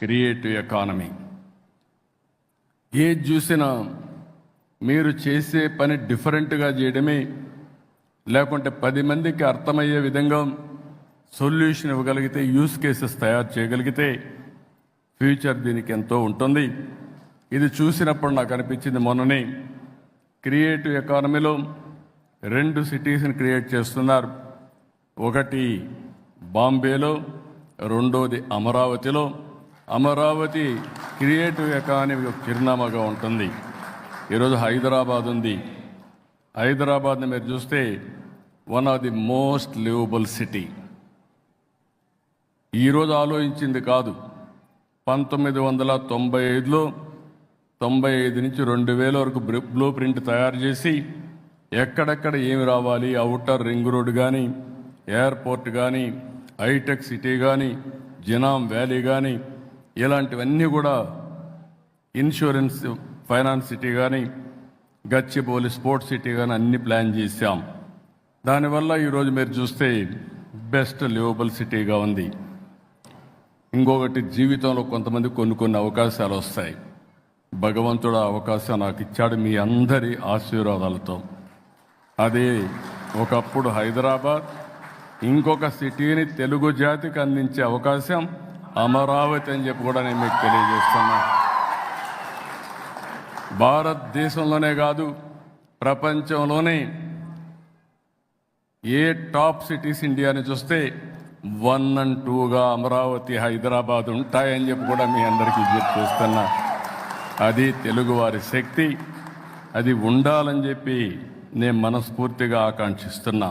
Creative economy. ఏది చూసినా మీరు చేసే పని డిఫరెంట్గా చేయడమే, లేకుంటే 10 మందికి అర్థమయ్యే విధంగా సొల్యూషన్ ఇవ్వగలిగితే, యూస్ కేసెస్ తయారు చేయగలిగితే ఫ్యూచర్ దీనికి ఎంతో ఉంటుంది. ఇది చూసినప్పుడు నాకు అనిపించింది, మొన్ననే క్రియేటివ్ ఎకానమీలో 2 సిటీస్ని క్రియేట్ చేస్తున్నారు. ఒకటి బాంబేలో, రెండోది అమరావతిలో. అమరావతి క్రియేటివ్ ఎకానమీ ఒక చిరునామాగా ఉంటుంది. ఈరోజు హైదరాబాద్ ఉంది. హైదరాబాద్ని మీరు చూస్తే one of the most liveable city. ఈరోజు ఆలోచించింది కాదు, 1995లో 95 నుంచి 2000 వరకు బ్లూ ప్రింట్ తయారు చేసి ఎక్కడెక్కడ ఏమి రావాలి, ఔటర్ రింగ్ రోడ్ కానీ, ఎయిర్పోర్ట్ కానీ, హైటెక్ సిటీ కానీ, జినాం వ్యాలీ కానీ, ఇలాంటివన్నీ కూడా, ఇన్సూరెన్స్ ఫైనాన్స్ సిటీ కానీ, గచ్చిబౌలి స్పోర్ట్స్ సిటీ కానీ అన్ని ప్లాన్ చేశాం. దానివల్ల ఈరోజు మీరు చూస్తే బెస్ట్ లివబుల్ సిటీగా ఉంది. ఇంకొకటి, జీవితంలో కొంతమంది కొన్ని అవకాశాలు వస్తాయి. భగవంతుడు ఆ అవకాశం నాకు ఇచ్చాడు మీ అందరి ఆశీర్వాదాలతో. అదే ఒకప్పుడు హైదరాబాద్, ఇంకొక సిటీని తెలుగు జాతికి అందించే అవకాశం అమరావతి అని చెప్పి కూడా నేను మీకు తెలియజేస్తున్నా. భారతదేశంలోనే కాదు, ప్రపంచంలోనే ఏ టాప్ సిటీస్ ఇండియాని చూస్తే 1 and 2గా అమరావతి, హైదరాబాద్ ఉంటాయని చెప్పి కూడా మీ అందరికీ చేస్తున్నా. అది తెలుగువారి శక్తి, అది ఉండాలని చెప్పి నేను మనస్ఫూర్తిగా ఆకాంక్షిస్తున్నా.